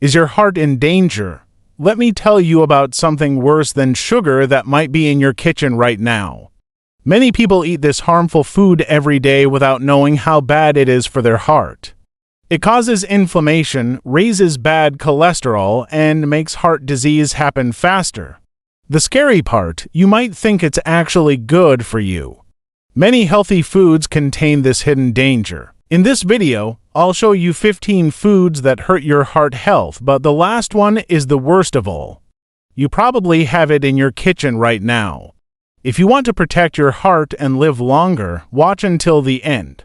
Is your heart in danger? Let me tell you about something worse than sugar that might be in your kitchen right now. Many people eat this harmful food every day without knowing how bad it is for their heart. It causes inflammation, raises bad cholesterol, and makes heart disease happen faster. The scary part, you might think it's actually good for you. Many healthy foods contain this hidden danger. In this video, I'll show you 15 foods that hurt your heart health, but the last one is the worst of all. You probably have it in your kitchen right now. If you want to protect your heart and live longer, watch until the end.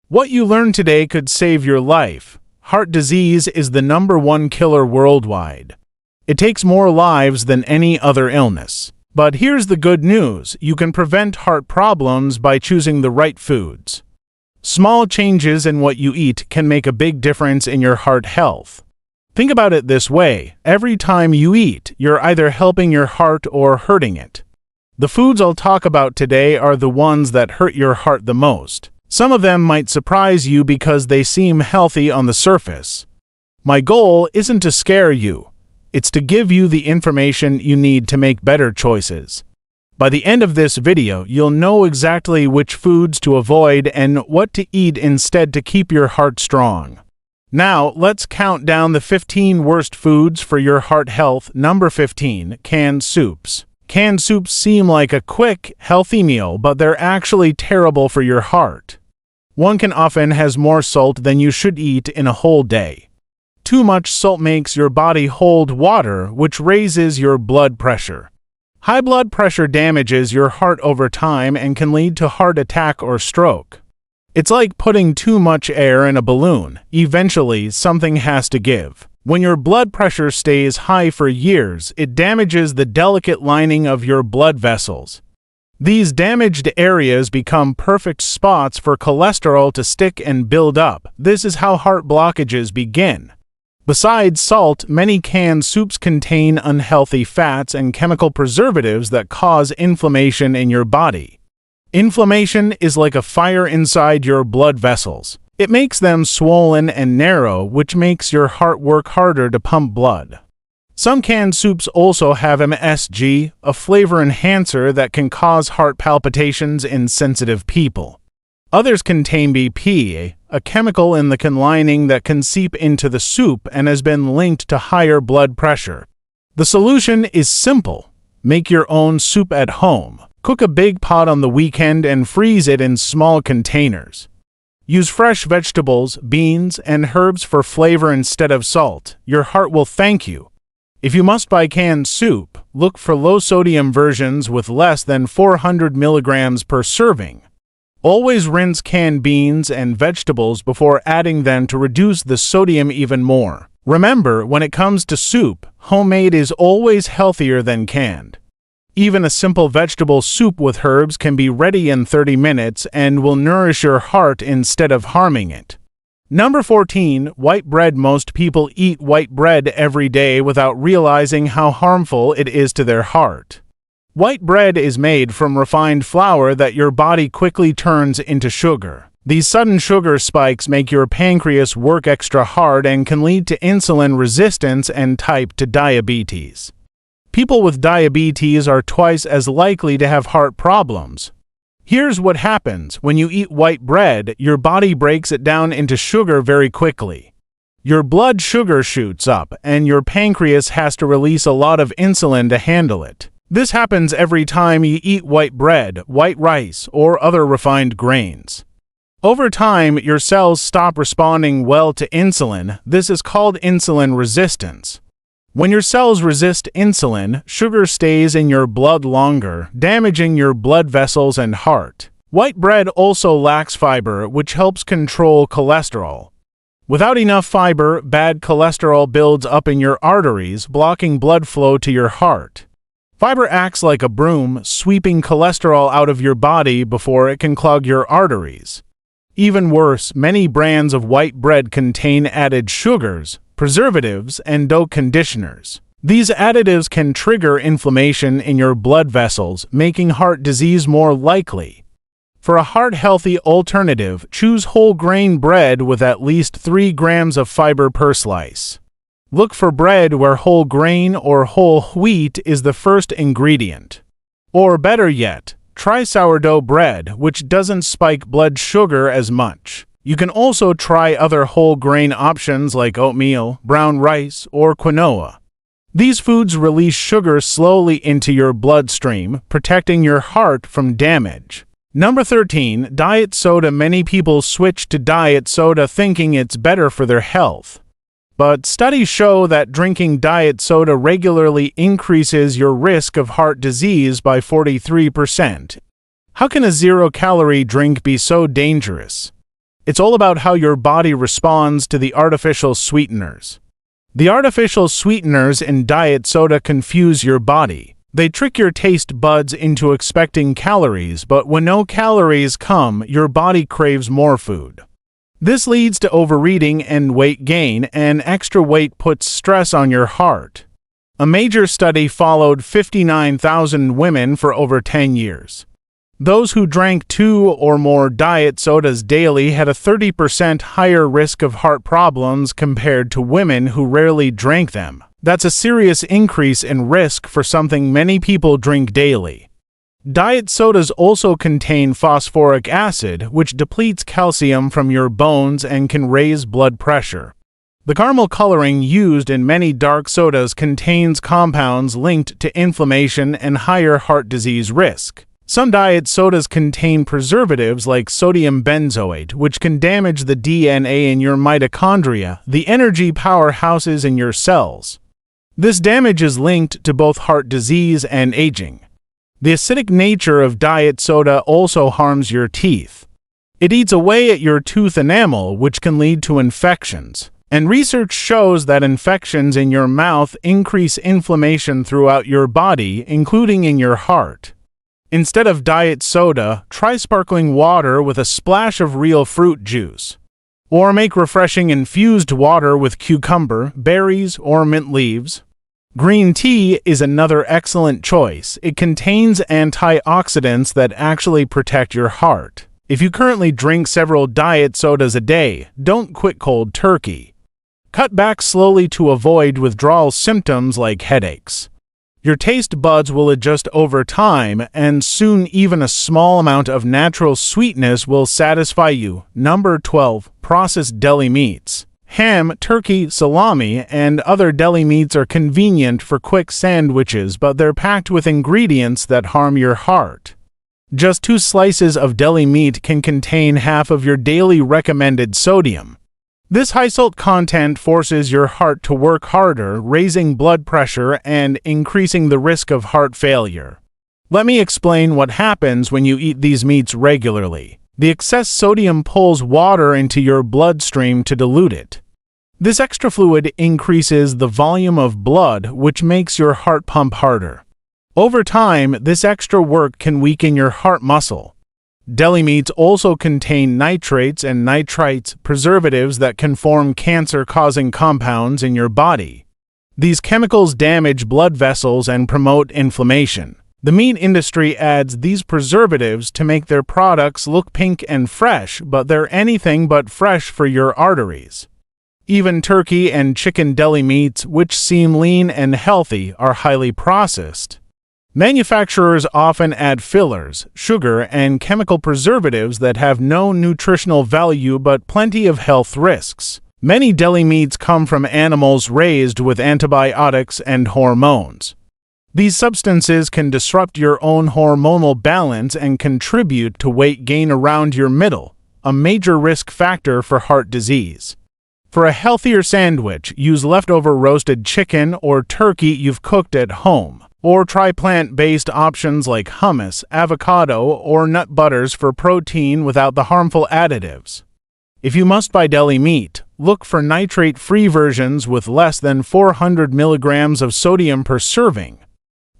What you learned today could save your life. Heart disease is the #1 killer worldwide. It takes more lives than any other illness. But here's the good news: you can prevent heart problems by choosing the right foods. Small changes in what you eat can make a big difference in your heart health. Think about it this way: every time you eat, you're either helping your heart or hurting it. The foods I'll talk about today are the ones that hurt your heart the most. Some of them might surprise you because they seem healthy on the surface. My goal isn't to scare you. It's to give you the information you need to make better choices. By the end of this video, you'll know exactly which foods to avoid and what to eat instead to keep your heart strong. Now, let's count down the 15 worst foods for your heart health. Number 15, canned soups. Canned soups seem like a quick, healthy meal, but they're actually terrible for your heart. One can often has more salt than you should eat in a whole day. Too much salt makes your body hold water, which raises your blood pressure. High blood pressure damages your heart over time and can lead to heart attack or stroke. It's like putting too much air in a balloon. Eventually, something has to give. When your blood pressure stays high for years, it damages the delicate lining of your blood vessels. These damaged areas become perfect spots for cholesterol to stick and build up. This is how heart blockages begin. Besides salt, many canned soups contain unhealthy fats and chemical preservatives that cause inflammation in your body. Inflammation is like a fire inside your blood vessels. It makes them swollen and narrow, which makes your heart work harder to pump blood. Some canned soups also have MSG, a flavor enhancer that can cause heart palpitations in sensitive people. Others contain BP, a chemical in the can lining that can seep into the soup and has been linked to higher blood pressure. The solution is simple. Make your own soup at home. Cook a big pot on the weekend and freeze it in small containers. Use fresh vegetables, beans, and herbs for flavor instead of salt. Your heart will thank you. If you must buy canned soup, look for low-sodium versions with less than 400 milligrams per serving. Always rinse canned beans and vegetables before adding them to reduce the sodium even more. Remember, when it comes to soup, homemade is always healthier than canned. Even a simple vegetable soup with herbs can be ready in 30 minutes and will nourish your heart instead of harming it. Number 14, white bread. Most people eat white bread every day without realizing how harmful it is to their heart. White bread is made from refined flour that your body quickly turns into sugar. These sudden sugar spikes make your pancreas work extra hard and can lead to insulin resistance and type 2 diabetes. People with diabetes are twice as likely to have heart problems. Here's what happens: when you eat white bread, your body breaks it down into sugar very quickly. Your blood sugar shoots up, and your pancreas has to release a lot of insulin to handle it. This happens every time you eat white bread, white rice, or other refined grains. Over time, your cells stop responding well to insulin. This is called insulin resistance. When your cells resist insulin, sugar stays in your blood longer, damaging your blood vessels and heart. White bread also lacks fiber, which helps control cholesterol. Without enough fiber, bad cholesterol builds up in your arteries, blocking blood flow to your heart. Fiber acts like a broom, sweeping cholesterol out of your body before it can clog your arteries. Even worse, many brands of white bread contain added sugars, preservatives, and dough conditioners. These additives can trigger inflammation in your blood vessels, making heart disease more likely. For a heart-healthy alternative, choose whole grain bread with at least 3 grams of fiber per slice. Look for bread where whole grain or whole wheat is the first ingredient. Or better yet, try sourdough bread, which doesn't spike blood sugar as much. You can also try other whole grain options like oatmeal, brown rice, or quinoa. These foods release sugar slowly into your bloodstream, protecting your heart from damage. Number 13. Diet soda. Many people switch to diet soda thinking it's better for their health. But studies show that drinking diet soda regularly increases your risk of heart disease by 43%. How can a zero-calorie drink be so dangerous? It's all about how your body responds to the artificial sweeteners. The artificial sweeteners in diet soda confuse your body. They trick your taste buds into expecting calories, but when no calories come, your body craves more food. This leads to overeating and weight gain, and extra weight puts stress on your heart. A major study followed 59,000 women for over 10 years. Those who drank 2 or more diet sodas daily had a 30% higher risk of heart problems compared to women who rarely drank them. That's a serious increase in risk for something many people drink daily. Diet sodas also contain phosphoric acid, which depletes calcium from your bones and can raise blood pressure. The caramel coloring used in many dark sodas contains compounds linked to inflammation and higher heart disease risk. Some diet sodas contain preservatives like sodium benzoate, which can damage the DNA in your mitochondria, the energy powerhouses in your cells. This damage is linked to both heart disease and aging. The acidic nature of diet soda also harms your teeth. It eats away at your tooth enamel, which can lead to infections. And research shows that infections in your mouth increase inflammation throughout your body, including in your heart. Instead of diet soda, try sparkling water with a splash of real fruit juice. Or make refreshing infused water with cucumber, berries, or mint leaves. Green tea is another excellent choice. It contains antioxidants that actually protect your heart. If you currently drink several diet sodas a day, don't quit cold turkey. Cut back slowly to avoid withdrawal symptoms like headaches. Your taste buds will adjust over time, and soon even a small amount of natural sweetness will satisfy you. Number 12. Processed deli meats. Ham, turkey, salami, and other deli meats are convenient for quick sandwiches, but they're packed with ingredients that harm your heart. Just 2 slices of deli meat can contain half of your daily recommended sodium. This high salt content forces your heart to work harder, raising blood pressure and increasing the risk of heart failure. Let me explain what happens when you eat these meats regularly. The excess sodium pulls water into your bloodstream to dilute it. This extra fluid increases the volume of blood, which makes your heart pump harder. Over time, this extra work can weaken your heart muscle. Deli meats also contain nitrates and nitrites, preservatives that can form cancer-causing compounds in your body. These chemicals damage blood vessels and promote inflammation. The meat industry adds these preservatives to make their products look pink and fresh, but they're anything but fresh for your arteries. Even turkey and chicken deli meats, which seem lean and healthy, are highly processed. Manufacturers often add fillers, sugar, and chemical preservatives that have no nutritional value but plenty of health risks. Many deli meats come from animals raised with antibiotics and hormones. These substances can disrupt your own hormonal balance and contribute to weight gain around your middle, a major risk factor for heart disease. For a healthier sandwich, use leftover roasted chicken or turkey you've cooked at home, or try plant-based options like hummus, avocado, or nut butters for protein without the harmful additives. If you must buy deli meat, look for nitrate-free versions with less than 400 milligrams of sodium per serving.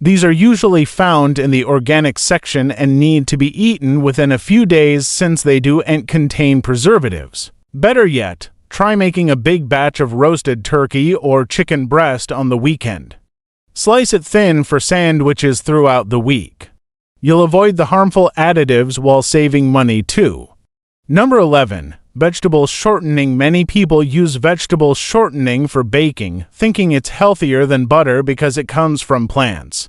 These are usually found in the organic section and need to be eaten within a few days since they do contain preservatives. Better yet, try making a big batch of roasted turkey or chicken breast on the weekend. Slice it thin for sandwiches throughout the week. You'll avoid the harmful additives while saving money too. Number 11. Vegetable shortening. Many people use vegetable shortening for baking, thinking it's healthier than butter because it comes from plants.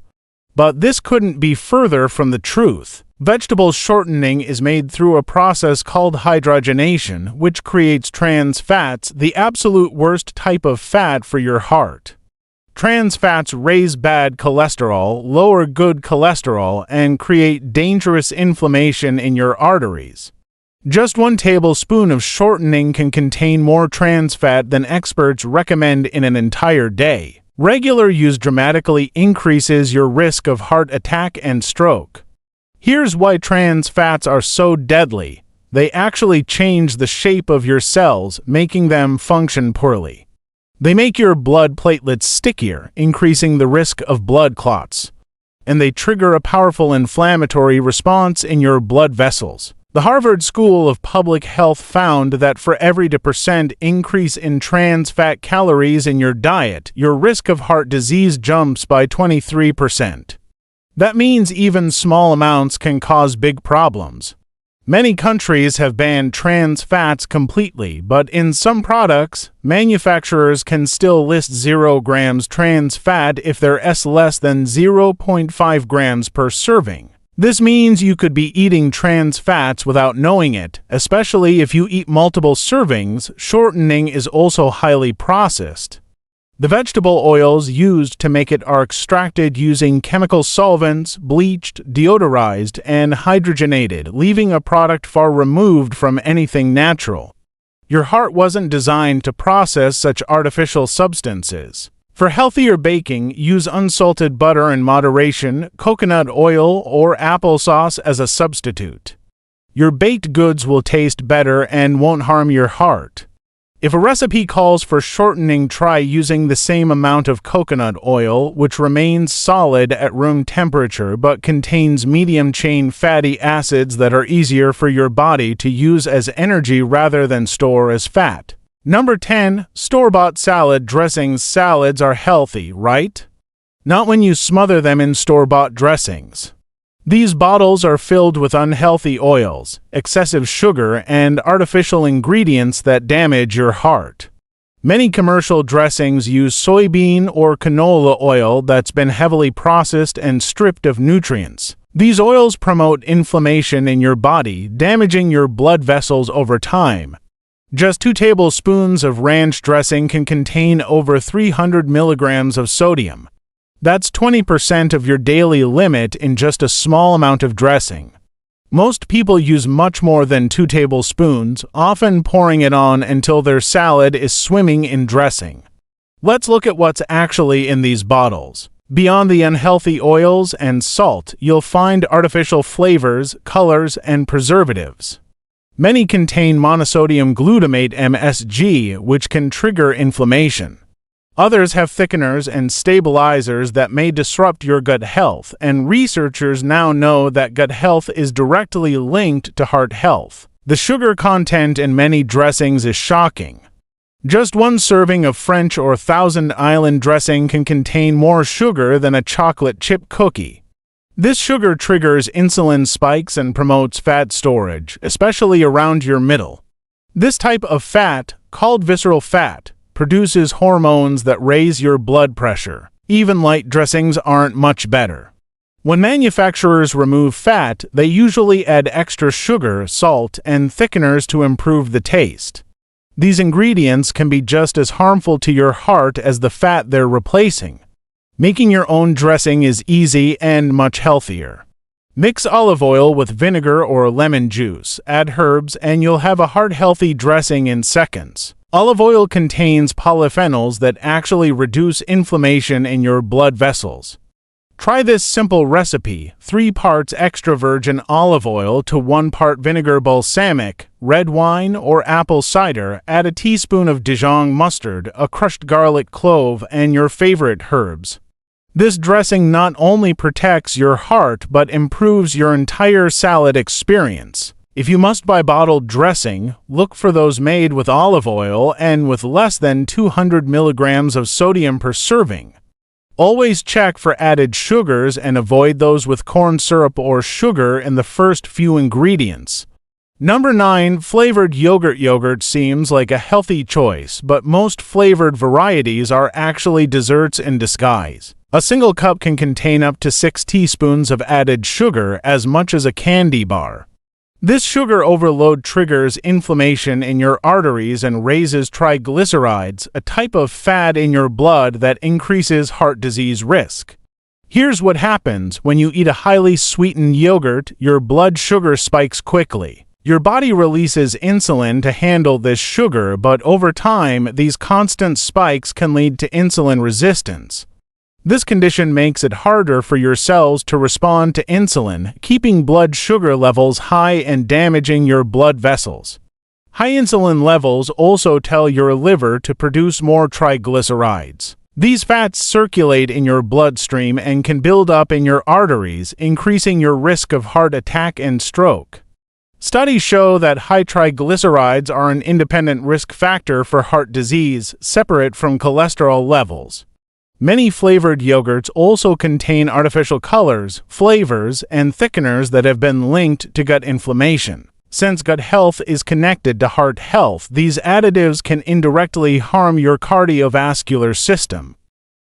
But this couldn't be further from the truth. Vegetable shortening is made through a process called hydrogenation, which creates trans fats, the absolute worst type of fat for your heart. Trans fats raise bad cholesterol, lower good cholesterol, and create dangerous inflammation in your arteries. Just 1 tablespoon of shortening can contain more trans fat than experts recommend in an entire day. Regular use dramatically increases your risk of heart attack and stroke. Here's why trans fats are so deadly. They actually change the shape of your cells, making them function poorly. They make your blood platelets stickier, increasing the risk of blood clots. And they trigger a powerful inflammatory response in your blood vessels. The Harvard School of Public Health found that for every 2% increase in trans fat calories in your diet, your risk of heart disease jumps by 23%. That means even small amounts can cause big problems. Many countries have banned trans fats completely, but in some products, manufacturers can still list 0 grams trans fat if they're less than 0.5 grams per serving. This means you could be eating trans fats without knowing it, especially if you eat multiple servings. Shortening is also highly processed. The vegetable oils used to make it are extracted using chemical solvents, bleached, deodorized, and hydrogenated, leaving a product far removed from anything natural. Your heart wasn't designed to process such artificial substances. For healthier baking, use unsalted butter in moderation, coconut oil, or applesauce as a substitute. Your baked goods will taste better and won't harm your heart. If a recipe calls for shortening, try using the same amount of coconut oil, which remains solid at room temperature but contains medium-chain fatty acids that are easier for your body to use as energy rather than store as fat. Number 10. Store-bought salad dressings. Salads are healthy, right? Not when you smother them in store-bought dressings. These bottles are filled with unhealthy oils, excessive sugar, and artificial ingredients that damage your heart. Many commercial dressings use soybean or canola oil that's been heavily processed and stripped of nutrients. These oils promote inflammation in your body, damaging your blood vessels over time. Just 2 tablespoons of ranch dressing can contain over 300 milligrams of sodium. That's 20% of your daily limit in just a small amount of dressing. Most people use much more than 2 tablespoons, often pouring it on until their salad is swimming in dressing. Let's look at what's actually in these bottles. Beyond the unhealthy oils and salt, you'll find artificial flavors, colors, and preservatives. Many contain monosodium glutamate (MSG), which can trigger inflammation. Others have thickeners and stabilizers that may disrupt your gut health, and researchers now know that gut health is directly linked to heart health. The sugar content in many dressings is shocking. Just 1 serving of French or Thousand Island dressing can contain more sugar than a chocolate chip cookie. This sugar triggers insulin spikes and promotes fat storage, especially around your middle. This type of fat, called visceral fat, produces hormones that raise your blood pressure. Even light dressings aren't much better. When manufacturers remove fat, they usually add extra sugar, salt, and thickeners to improve the taste. These ingredients can be just as harmful to your heart as the fat they're replacing. Making your own dressing is easy and much healthier. Mix olive oil with vinegar or lemon juice, add herbs, and you'll have a heart-healthy dressing in seconds. Olive oil contains polyphenols that actually reduce inflammation in your blood vessels. Try this simple recipe: 3 parts extra virgin olive oil to 1 part vinegar balsamic, red wine, or apple cider. Add a teaspoon of Dijon mustard, a crushed garlic clove, and your favorite herbs. This dressing not only protects your heart but improves your entire salad experience. If you must buy bottled dressing, look for those made with olive oil and with less than 200 milligrams of sodium per serving. Always check for added sugars and avoid those with corn syrup or sugar in the first few ingredients. Number 9. Flavored yogurt. Yogurt seems like a healthy choice, but most flavored varieties are actually desserts in disguise. A single cup can contain up to 6 teaspoons of added sugar, as much as a candy bar. This sugar overload triggers inflammation in your arteries and raises triglycerides, a type of fat in your blood that increases heart disease risk. Here's what happens when you eat a highly sweetened yogurt: your blood sugar spikes quickly. Your body releases insulin to handle this sugar, but over time, these constant spikes can lead to insulin resistance. This condition makes it harder for your cells to respond to insulin, keeping blood sugar levels high and damaging your blood vessels. High insulin levels also tell your liver to produce more triglycerides. These fats circulate in your bloodstream and can build up in your arteries, increasing your risk of heart attack and stroke. Studies show that high triglycerides are an independent risk factor for heart disease, separate from cholesterol levels. Many flavored yogurts also contain artificial colors, flavors, and thickeners that have been linked to gut inflammation. Since gut health is connected to heart health, these additives can indirectly harm your cardiovascular system.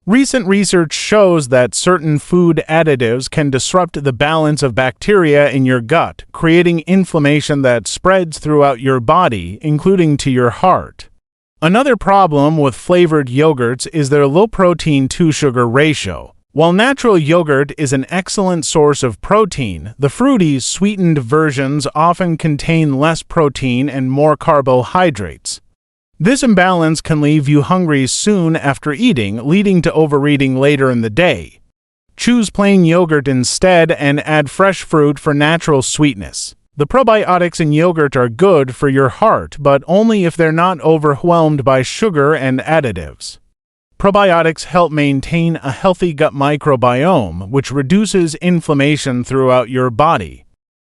Recent research shows that certain food additives can disrupt the balance of bacteria in your gut, creating inflammation that spreads throughout your body, including to your heart. Another problem with flavored yogurts is their low protein-to-sugar ratio. While natural yogurt is an excellent source of protein, the fruity, sweetened versions often contain less protein and more carbohydrates. This imbalance can leave you hungry soon after eating, leading to overeating later in the day. Choose plain yogurt instead and add fresh fruit for natural sweetness. The probiotics in yogurt are good for your heart, but only if they're not overwhelmed by sugar and additives. Probiotics help maintain a healthy gut microbiome, which reduces inflammation throughout your body.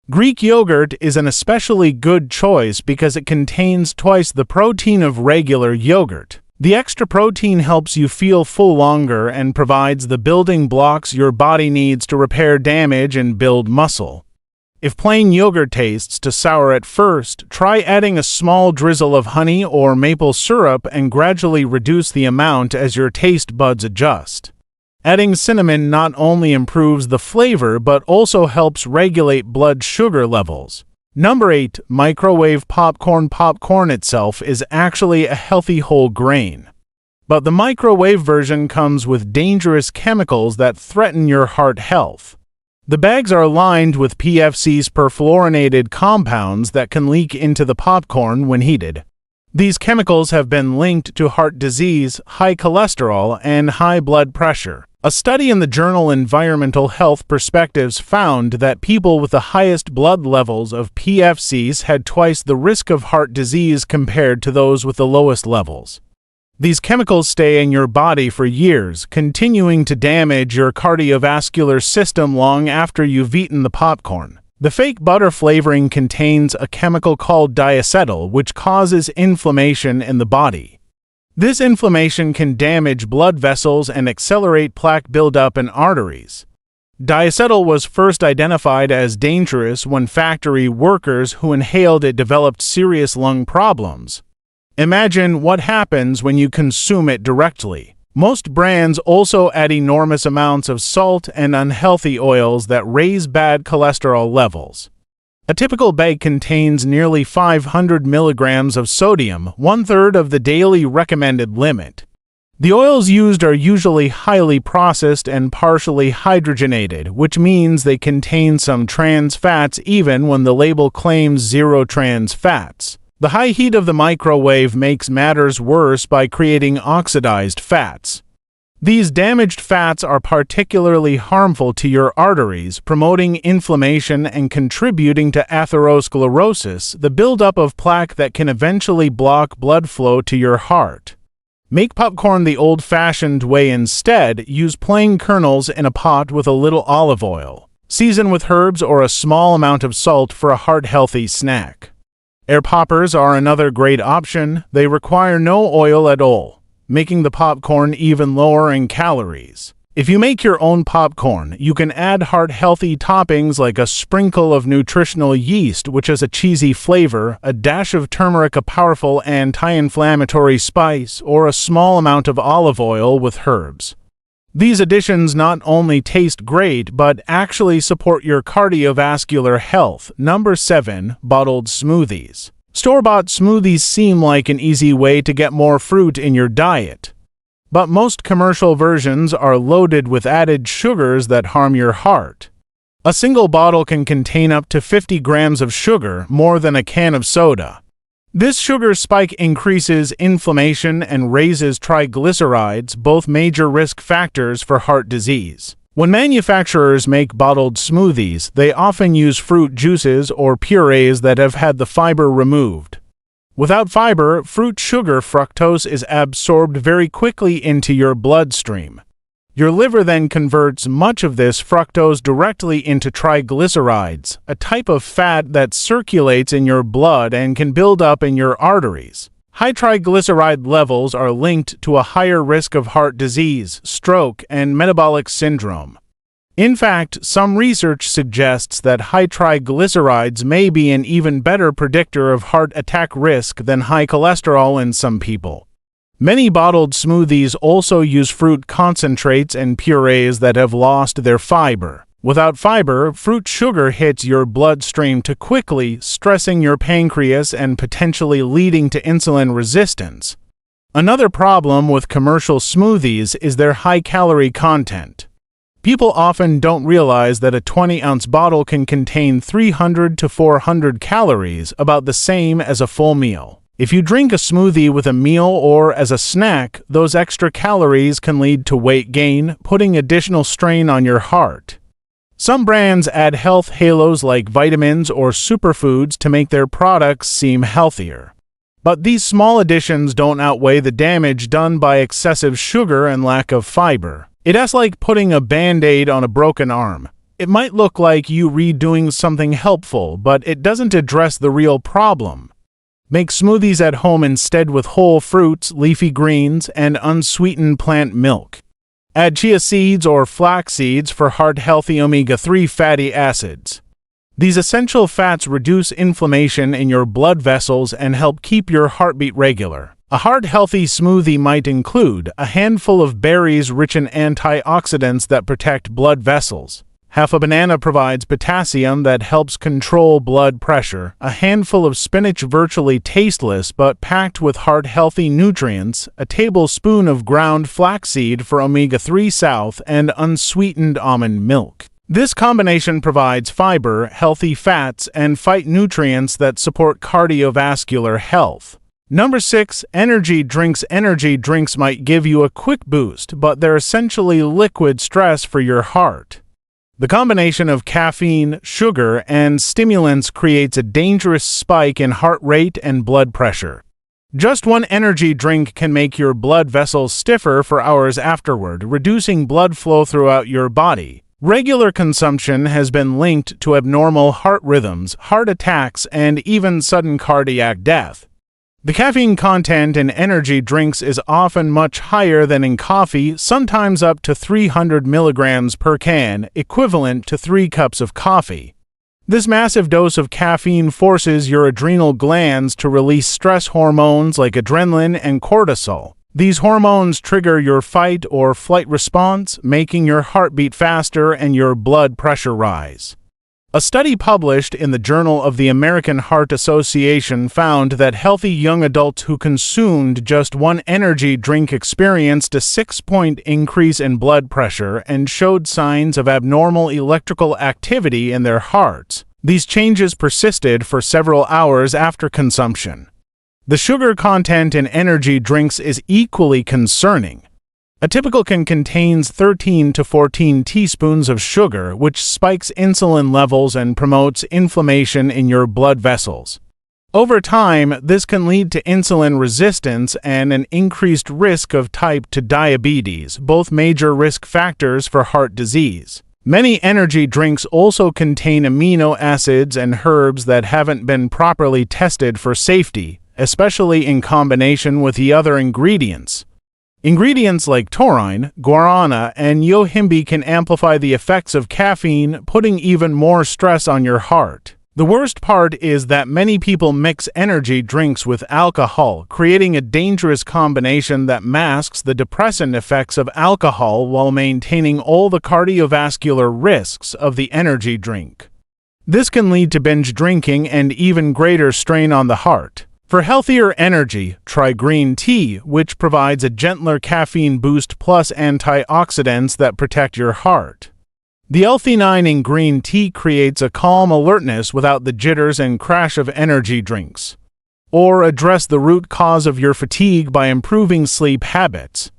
Greek yogurt is an especially good choice because it contains twice the protein of regular yogurt. The extra protein helps you feel full longer and provides the building blocks your body needs to repair damage and build muscle. If plain yogurt tastes too sour at first, try adding a small drizzle of honey or maple syrup and gradually reduce the amount as your taste buds adjust. Adding cinnamon not only improves the flavor but also helps regulate blood sugar levels. Number 8. Microwave popcorn. Popcorn itself is actually a healthy whole grain. But the microwave version comes with dangerous chemicals that threaten your heart health. The bags are lined with PFCs, perfluorinated compounds that can leak into the popcorn when heated. These chemicals have been linked to heart disease, high cholesterol, and high blood pressure. A study in the journal Environmental Health Perspectives found that people with the highest blood levels of PFCs had twice the risk of heart disease compared to those with the lowest levels. These chemicals stay in your body for years, continuing to damage your cardiovascular system long after you've eaten the popcorn. The fake butter flavoring contains a chemical called diacetyl, which causes inflammation in the body. This inflammation can damage blood vessels and accelerate plaque buildup in arteries. Diacetyl was first identified as dangerous when factory workers who inhaled it developed serious lung problems. Imagine what happens when you consume it directly. Most brands also add enormous amounts of salt and unhealthy oils that raise bad cholesterol levels. A typical bag contains nearly 500 milligrams of sodium, 1/3 of the daily recommended limit. The oils used are usually highly processed and partially hydrogenated, which means they contain some trans fats even when the label claims zero trans fats. The high heat of the microwave makes matters worse by creating oxidized fats. These damaged fats are particularly harmful to your arteries, promoting inflammation and contributing to atherosclerosis, the buildup of plaque that can eventually block blood flow to your heart. Make popcorn the old-fashioned way instead. Use plain kernels in a pot with a little olive oil. Season with herbs or a small amount of salt for a heart-healthy snack. Air poppers are another great option. They require no oil at all, making the popcorn even lower in calories. If you make your own popcorn, you can add heart-healthy toppings like a sprinkle of nutritional yeast, which has a cheesy flavor, a dash of turmeric, a powerful anti-inflammatory spice, or a small amount of olive oil with herbs. These additions not only taste great, but actually support your cardiovascular health. Number 7. Bottled smoothies. Store-bought smoothies seem like an easy way to get more fruit in your diet. But most commercial versions are loaded with added sugars that harm your heart. A single bottle can contain up to 50 grams of sugar, more than a can of soda. This sugar spike increases inflammation and raises triglycerides, both major risk factors for heart disease. When manufacturers make bottled smoothies, they often use fruit juices or purees that have had the fiber removed. Without fiber, fruit sugar fructose is absorbed very quickly into your bloodstream. Your liver then converts much of this fructose directly into triglycerides, a type of fat that circulates in your blood and can build up in your arteries. High triglyceride levels are linked to a higher risk of heart disease, stroke, and metabolic syndrome. In fact, some research suggests that high triglycerides may be an even better predictor of heart attack risk than high cholesterol in some people. Many bottled smoothies also use fruit concentrates and purees that have lost their fiber. Without fiber, fruit sugar hits your bloodstream too quickly, stressing your pancreas and potentially leading to insulin resistance. Another problem with commercial smoothies is their high-calorie content. People often don't realize that a 20-ounce bottle can contain 300 to 400 calories, about the same as a full meal. If you drink a smoothie with a meal or as a snack, those extra calories can lead to weight gain, putting additional strain on your heart. Some brands add health halos like vitamins or superfoods to make their products seem healthier. But these small additions don't outweigh the damage done by excessive sugar and lack of fiber. It's like putting a Band-Aid on a broken arm. It might look like you redoing something helpful, but it doesn't address the real problem. Make smoothies at home instead with whole fruits, leafy greens, and unsweetened plant milk. Add chia seeds or flax seeds for heart-healthy omega-3 fatty acids. These essential fats reduce inflammation in your blood vessels and help keep your heartbeat regular. A heart-healthy smoothie might include a handful of berries rich in antioxidants that protect blood vessels. Half a banana provides potassium that helps control blood pressure. A handful of spinach virtually tasteless but packed with heart-healthy nutrients. A tablespoon of ground flaxseed for omega-3 south and unsweetened almond milk. This combination provides fiber, healthy fats, and phytonutrients that support cardiovascular health. Number 6. Energy drinks. Energy drinks might give you a quick boost, but they're essentially liquid stress for your heart. The combination of caffeine, sugar, and stimulants creates a dangerous spike in heart rate and blood pressure. Just one energy drink can make your blood vessels stiffer for hours afterward, reducing blood flow throughout your body. Regular consumption has been linked to abnormal heart rhythms, heart attacks, and even sudden cardiac death. The caffeine content in energy drinks is often much higher than in coffee, sometimes up to 300 milligrams per can, equivalent to 3 cups of coffee. This massive dose of caffeine forces your adrenal glands to release stress hormones like adrenaline and cortisol. These hormones trigger your fight or flight response, making your heart beat faster and your blood pressure rise. A study published in the Journal of the American Heart Association found that healthy young adults who consumed just one energy drink experienced a 6-point increase in blood pressure and showed signs of abnormal electrical activity in their hearts. These changes persisted for several hours after consumption. The sugar content in energy drinks is equally concerning. A typical can contains 13 to 14 teaspoons of sugar, which spikes insulin levels and promotes inflammation in your blood vessels. Over time, this can lead to insulin resistance and an increased risk of type 2 diabetes, both major risk factors for heart disease. Many energy drinks also contain amino acids and herbs that haven't been properly tested for safety, especially in combination with the other ingredients. Ingredients like taurine, guarana, and yohimbe can amplify the effects of caffeine, putting even more stress on your heart. The worst part is that many people mix energy drinks with alcohol, creating a dangerous combination that masks the depressant effects of alcohol while maintaining all the cardiovascular risks of the energy drink. This can lead to binge drinking and even greater strain on the heart. For healthier energy, try green tea, which provides a gentler caffeine boost plus antioxidants that protect your heart. The L-theanine in green tea creates a calm alertness without the jitters and crash of energy drinks. Or address the root cause of your fatigue by improving sleep habits.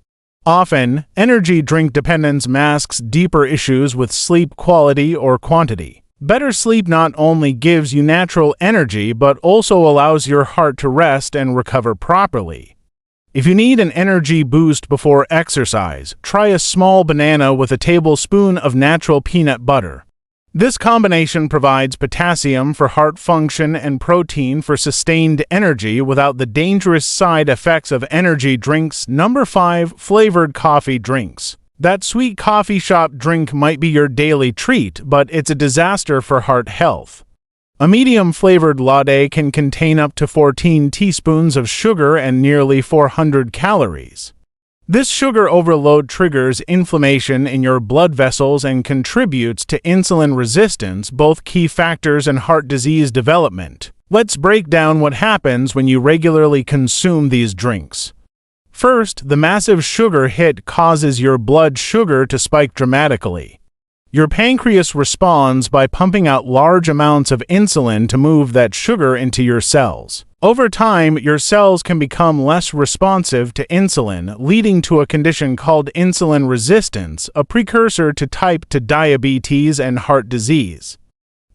Often, energy drink dependence masks deeper issues with sleep quality or quantity. Better sleep not only gives you natural energy but also allows your heart to rest and recover properly. If you need an energy boost before exercise, try a small banana with a tablespoon of natural peanut butter. This combination provides potassium for heart function and protein for sustained energy without the dangerous side effects of energy drinks. Number 5. Flavored coffee drinks. That sweet coffee shop drink might be your daily treat, but it's a disaster for heart health. A medium-flavored latte can contain up to 14 teaspoons of sugar and nearly 400 calories. This sugar overload triggers inflammation in your blood vessels and contributes to insulin resistance, both key factors in heart disease development. Let's break down what happens when you regularly consume these drinks. First, the massive sugar hit causes your blood sugar to spike dramatically. Your pancreas responds by pumping out large amounts of insulin to move that sugar into your cells. Over time, your cells can become less responsive to insulin, leading to a condition called insulin resistance, a precursor to type 2 diabetes and heart disease.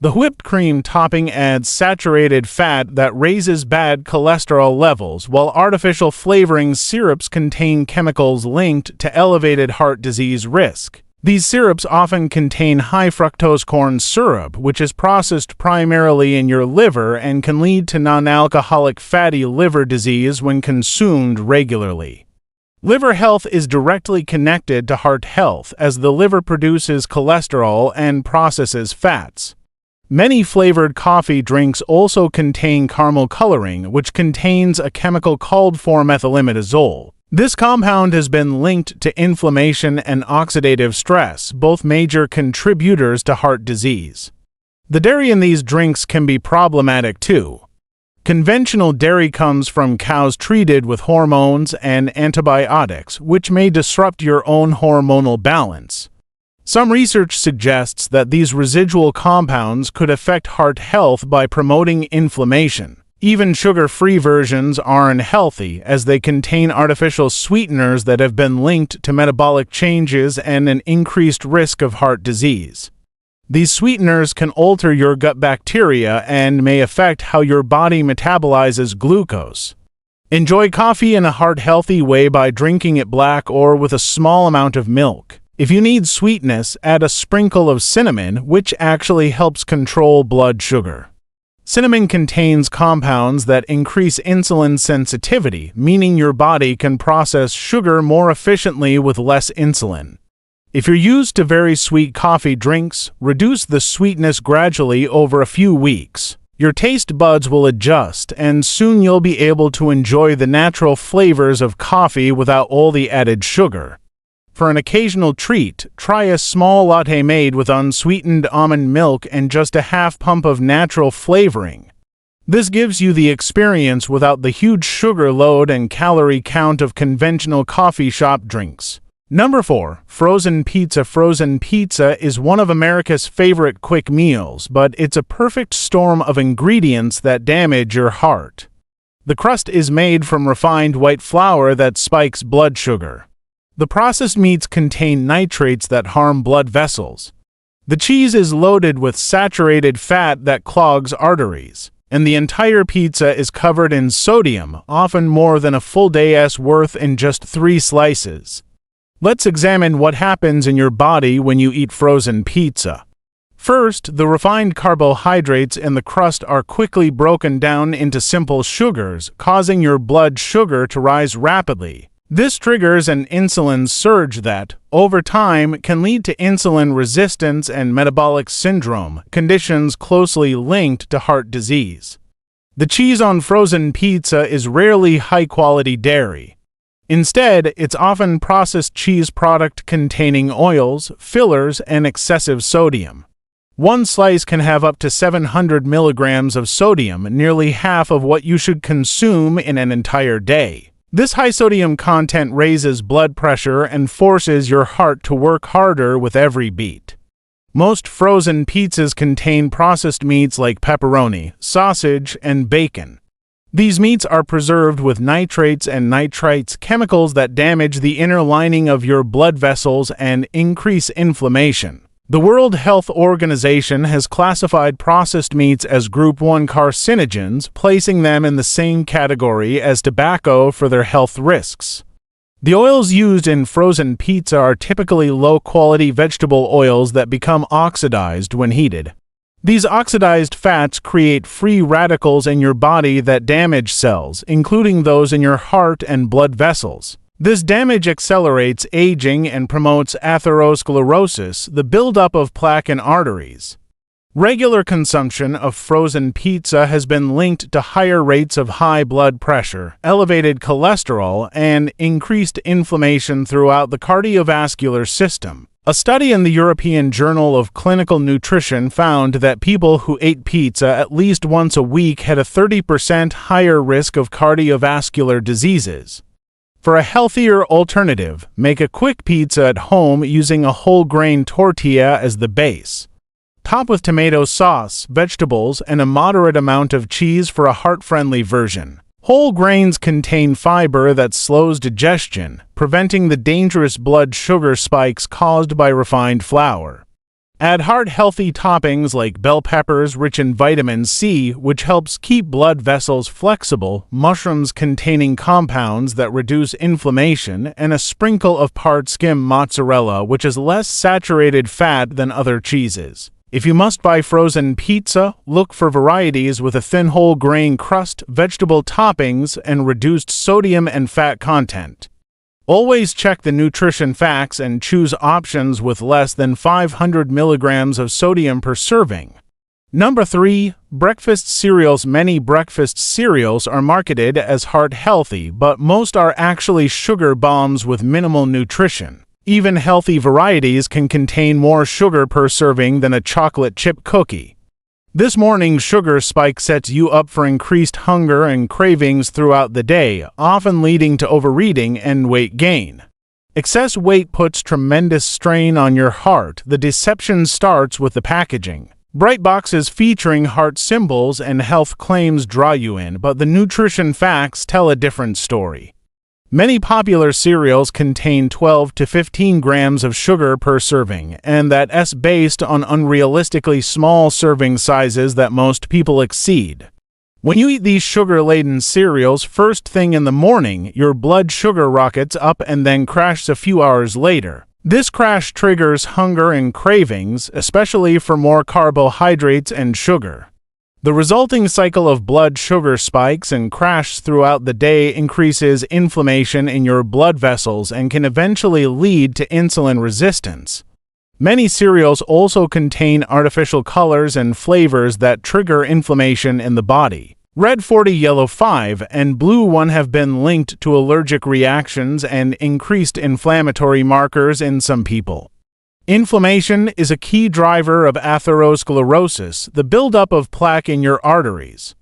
The whipped cream topping adds saturated fat that raises bad cholesterol levels, while artificial flavoring syrups contain chemicals linked to elevated heart disease risk. These syrups often contain high fructose corn syrup, which is processed primarily in your liver and can lead to non-alcoholic fatty liver disease when consumed regularly. Liver health is directly connected to heart health, as the liver produces cholesterol and processes fats. Many flavored coffee drinks also contain caramel coloring, which contains a chemical called 4-methylimidazole. This compound has been linked to inflammation and oxidative stress, both major contributors to heart disease. The dairy in these drinks can be problematic too. Conventional dairy comes from cows treated with hormones and antibiotics, which may disrupt your own hormonal balance. Some research suggests that these residual compounds could affect heart health by promoting inflammation. Even sugar-free versions aren't healthy, as they contain artificial sweeteners that have been linked to metabolic changes and an increased risk of heart disease. These sweeteners can alter your gut bacteria and may affect how your body metabolizes glucose. Enjoy coffee in a heart-healthy way by drinking it black or with a small amount of milk. If you need sweetness, add a sprinkle of cinnamon, which actually helps control blood sugar. Cinnamon contains compounds that increase insulin sensitivity, meaning your body can process sugar more efficiently with less insulin. If you're used to very sweet coffee drinks, reduce the sweetness gradually over a few weeks. Your taste buds will adjust, and soon you'll be able to enjoy the natural flavors of coffee without all the added sugar. For an occasional treat, try a small latte made with unsweetened almond milk and just a half pump of natural flavoring. This gives you the experience without the huge sugar load and calorie count of conventional coffee shop drinks. Number 4. Frozen pizza. Frozen pizza is one of America's favorite quick meals, but it's a perfect storm of ingredients that damage your heart. The crust is made from refined white flour that spikes blood sugar. The processed meats contain nitrates that harm blood vessels. The cheese is loaded with saturated fat that clogs arteries. And the entire pizza is covered in sodium, often more than a full day's worth in just 3 slices. Let's examine what happens in your body when you eat frozen pizza. First, the refined carbohydrates in the crust are quickly broken down into simple sugars, causing your blood sugar to rise rapidly. This triggers an insulin surge that, over time, can lead to insulin resistance and metabolic syndrome, conditions closely linked to heart disease. The cheese on frozen pizza is rarely high-quality dairy. Instead, it's often processed cheese product containing oils, fillers, and excessive sodium. One slice can have up to 700 milligrams of sodium, nearly half of what you should consume in an entire day. This high sodium content raises blood pressure and forces your heart to work harder with every beat. Most frozen pizzas contain processed meats like pepperoni, sausage, and bacon. These meats are preserved with nitrates and nitrites, chemicals that damage the inner lining of your blood vessels and increase inflammation. The World Health Organization has classified processed meats as Group 1 carcinogens, placing them in the same category as tobacco for their health risks. The oils used in frozen pizza are typically low-quality vegetable oils that become oxidized when heated. These oxidized fats create free radicals in your body that damage cells, including those in your heart and blood vessels. This damage accelerates aging and promotes atherosclerosis, the buildup of plaque in arteries. Regular consumption of frozen pizza has been linked to higher rates of high blood pressure, elevated cholesterol, and increased inflammation throughout the cardiovascular system. A study in the European Journal of Clinical Nutrition found that people who ate pizza at least once a week had a 30% higher risk of cardiovascular diseases. For a healthier alternative, make a quick pizza at home using a whole grain tortilla as the base. Top with tomato sauce, vegetables, and a moderate amount of cheese for a heart-friendly version. Whole grains contain fiber that slows digestion, preventing the dangerous blood sugar spikes caused by refined flour. Add heart-healthy toppings like bell peppers rich in vitamin C, which helps keep blood vessels flexible, mushrooms containing compounds that reduce inflammation, and a sprinkle of part-skim mozzarella, which is less saturated fat than other cheeses. If you must buy frozen pizza, look for varieties with a thin whole grain crust, vegetable toppings, and reduced sodium and fat content. Always check the nutrition facts and choose options with less than 500 milligrams of sodium per serving. Number 3. Breakfast cereals. Many breakfast cereals are marketed as heart-healthy, but most are actually sugar bombs with minimal nutrition. Even healthy varieties can contain more sugar per serving than a chocolate chip cookie. This morning sugar spike sets you up for increased hunger and cravings throughout the day, often leading to overeating and weight gain. Excess weight puts tremendous strain on your heart. The deception starts with the packaging. Bright boxes featuring heart symbols and health claims draw you in, but the nutrition facts tell a different story. Many popular cereals contain 12 to 15 grams of sugar per serving, and that's based on unrealistically small serving sizes that most people exceed. When you eat these sugar-laden cereals first thing in the morning, your blood sugar rockets up and then crashes a few hours later. This crash triggers hunger and cravings, especially for more carbohydrates and sugar. The resulting cycle of blood sugar spikes and crash throughout the day increases inflammation in your blood vessels and can eventually lead to insulin resistance. Many cereals also contain artificial colors and flavors that trigger inflammation in the body. Red 40, yellow 5, and blue 1 have been linked to allergic reactions and increased inflammatory markers in some people. Inflammation is a key driver of atherosclerosis, the buildup of plaque in your arteries.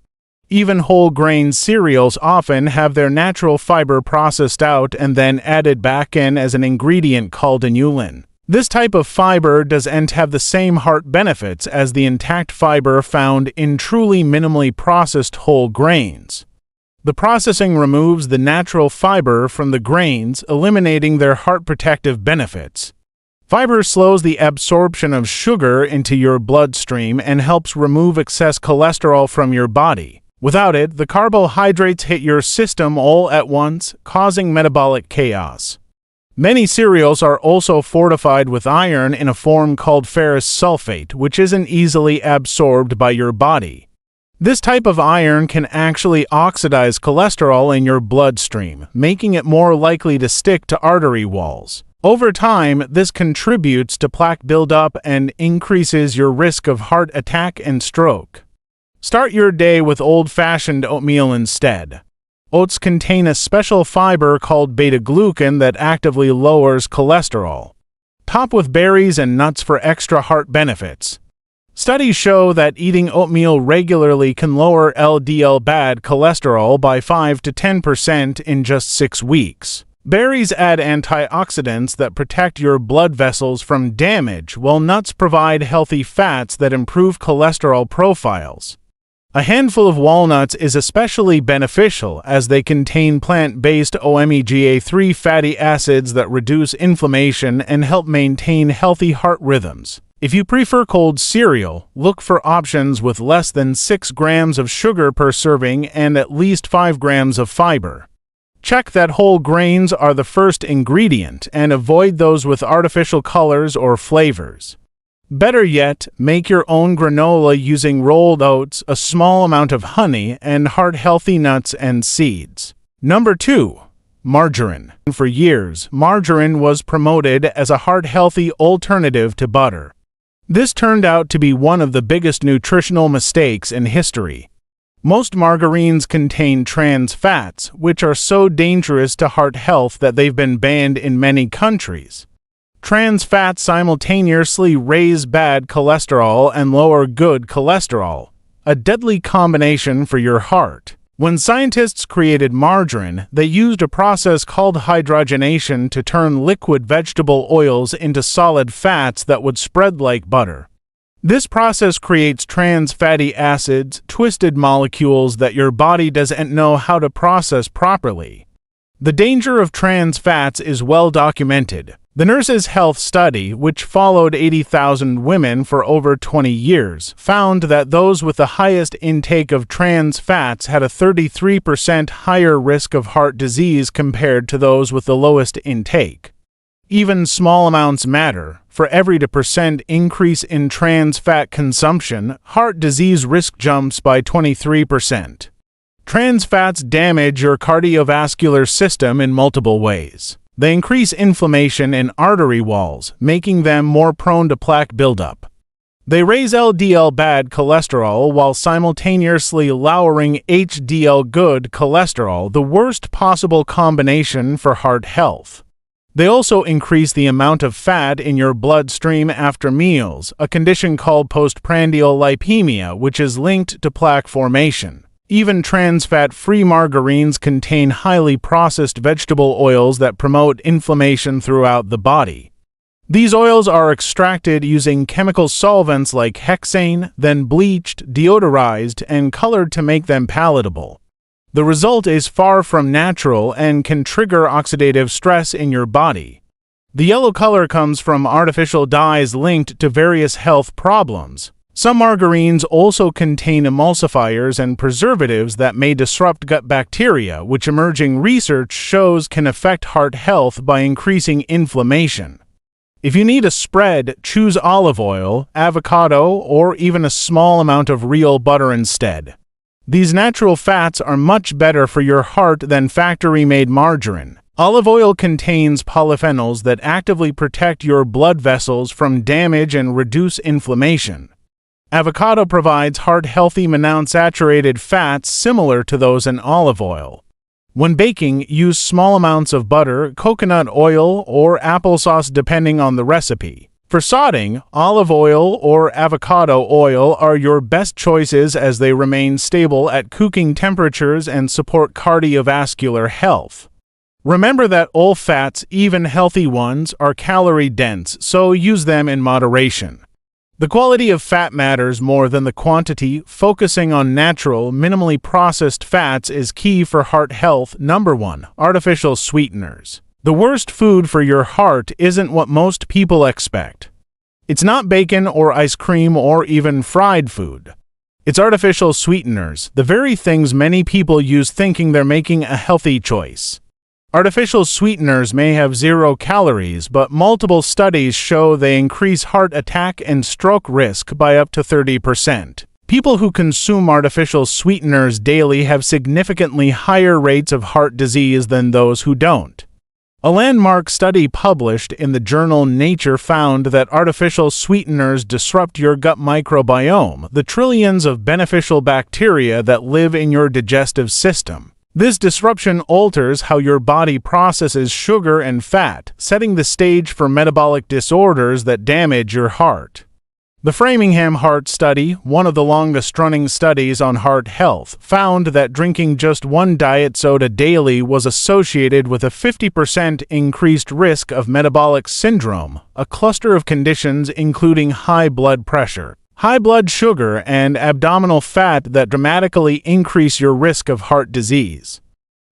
Even whole grain cereals often have their natural fiber processed out and then added back in as an ingredient called inulin. This type of fiber doesn't have the same heart benefits as the intact fiber found in truly minimally processed whole grains. The processing removes the natural fiber from the grains, eliminating their heart protective benefits. Fiber slows the absorption of sugar into your bloodstream and helps remove excess cholesterol from your body. Without it, the carbohydrates hit your system all at once, causing metabolic chaos. Many cereals are also fortified with iron in a form called ferrous sulfate, which isn't easily absorbed by your body. This type of iron can actually oxidize cholesterol in your bloodstream, making it more likely to stick to artery walls. Over time, this contributes to plaque buildup and increases your risk of heart attack and stroke. Start your day with old-fashioned oatmeal instead. Oats contain a special fiber called beta-glucan that actively lowers cholesterol. Top with berries and nuts for extra heart benefits. Studies show that eating oatmeal regularly can lower LDL bad cholesterol by 5 to 10% in just 6 weeks. Berries add antioxidants that protect your blood vessels from damage, while nuts provide healthy fats that improve cholesterol profiles. A handful of walnuts is especially beneficial as they contain plant-based omega-3 fatty acids that reduce inflammation and help maintain healthy heart rhythms. If you prefer cold cereal, look for options with less than 6 grams of sugar per serving and at least 5 grams of fiber. Check that whole grains are the first ingredient and avoid those with artificial colors or flavors. Better yet, make your own granola using rolled oats, a small amount of honey, and heart-healthy nuts and seeds. Number 2. Margarine. For years, margarine was promoted as a heart-healthy alternative to butter. This turned out to be one of the biggest nutritional mistakes in history. Most margarines contain trans fats, which are so dangerous to heart health that they've been banned in many countries. Trans fats simultaneously raise bad cholesterol and lower good cholesterol, a deadly combination for your heart. When scientists created margarine, they used a process called hydrogenation to turn liquid vegetable oils into solid fats that would spread like butter. This process creates trans fatty acids, twisted molecules that your body doesn't know how to process properly. The danger of trans fats is well documented. The Nurses' Health Study, which followed 80,000 women for over 20 years, found that those with the highest intake of trans fats had a 33% higher risk of heart disease compared to those with the lowest intake. Even small amounts matter. For every 2% increase in trans fat consumption, heart disease risk jumps by 23%. Trans fats damage your cardiovascular system in multiple ways. They increase inflammation in artery walls, making them more prone to plaque buildup. They raise LDL bad cholesterol while simultaneously lowering HDL good cholesterol, the worst possible combination for heart health. They also increase the amount of fat in your bloodstream after meals, a condition called postprandial lipemia, which is linked to plaque formation. Even trans fat-free margarines contain highly processed vegetable oils that promote inflammation throughout the body. These oils are extracted using chemical solvents like hexane, then bleached, deodorized, and colored to make them palatable. The result is far from natural and can trigger oxidative stress in your body. The yellow color comes from artificial dyes linked to various health problems. Some margarines also contain emulsifiers and preservatives that may disrupt gut bacteria, which emerging research shows can affect heart health by increasing inflammation. If you need a spread, choose olive oil, avocado, or even a small amount of real butter instead. These natural fats are much better for your heart than factory-made margarine. Olive oil contains polyphenols that actively protect your blood vessels from damage and reduce inflammation. Avocado provides heart-healthy monounsaturated fats similar to those in olive oil. When baking, use small amounts of butter, coconut oil, or applesauce depending on the recipe. For sautéing, olive oil or avocado oil are your best choices as they remain stable at cooking temperatures and support cardiovascular health. Remember that all fats, even healthy ones, are calorie-dense, so use them in moderation. The quality of fat matters more than the quantity. Focusing on natural, minimally processed fats is key for heart health. Number 1. Artificial sweeteners. The worst food for your heart isn't what most people expect. It's not bacon or ice cream or even fried food. It's artificial sweeteners, the very things many people use thinking they're making a healthy choice. Artificial sweeteners may have 0 calories, but multiple studies show they increase heart attack and stroke risk by up to 30%. People who consume artificial sweeteners daily have significantly higher rates of heart disease than those who don't. A landmark study published in the journal Nature found that artificial sweeteners disrupt your gut microbiome, the trillions of beneficial bacteria that live in your digestive system. This disruption alters how your body processes sugar and fat, setting the stage for metabolic disorders that damage your heart. The Framingham Heart Study, one of the longest-running studies on heart health, found that drinking just one diet soda daily was associated with a 50% increased risk of metabolic syndrome, a cluster of conditions including high blood pressure, high blood sugar, and abdominal fat that dramatically increase your risk of heart disease.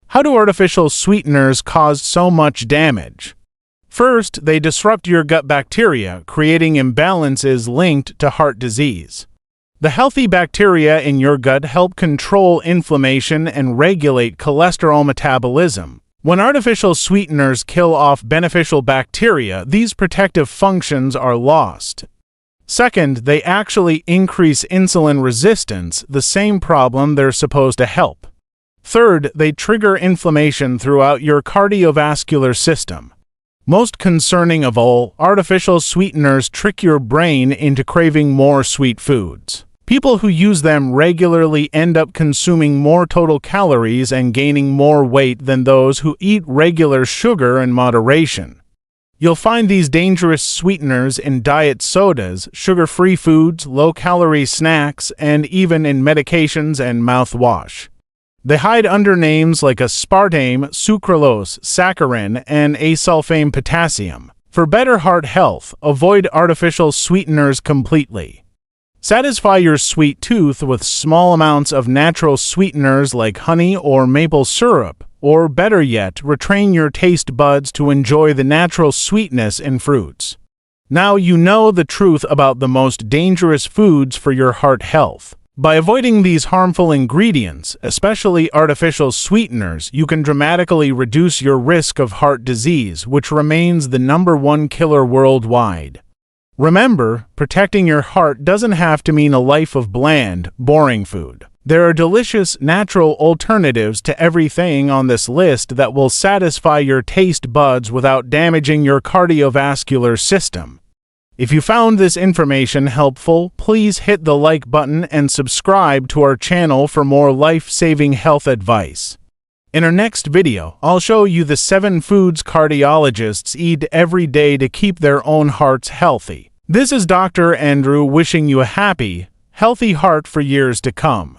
How do artificial sweeteners cause so much damage? First, they disrupt your gut bacteria, creating imbalances linked to heart disease. The healthy bacteria in your gut help control inflammation and regulate cholesterol metabolism. When artificial sweeteners kill off beneficial bacteria, these protective functions are lost. Second, they actually increase insulin resistance, the same problem they're supposed to help. Third, they trigger inflammation throughout your cardiovascular system. Most concerning of all, artificial sweeteners trick your brain into craving more sweet foods. People who use them regularly end up consuming more total calories and gaining more weight than those who eat regular sugar in moderation. You'll find these dangerous sweeteners in diet sodas, sugar-free foods, low-calorie snacks, and even in medications and mouthwash. They hide under names like aspartame, sucralose, saccharin, and asulfame potassium. For better heart health, avoid artificial sweeteners completely. Satisfy your sweet tooth with small amounts of natural sweeteners like honey or maple syrup, or better yet, retrain your taste buds to enjoy the natural sweetness in fruits. Now you know the truth about the most dangerous foods for your heart health. By avoiding these harmful ingredients, especially artificial sweeteners, you can dramatically reduce your risk of heart disease, which remains the #1 killer worldwide. Remember, protecting your heart doesn't have to mean a life of bland, boring food. There are delicious, natural alternatives to everything on this list that will satisfy your taste buds without damaging your cardiovascular system. If you found this information helpful, please hit the like button and subscribe to our channel for more life-saving health advice. In our next video, I'll show you the 7 foods cardiologists eat every day to keep their own hearts healthy. This is Dr. Andrew wishing you a happy, healthy heart for years to come.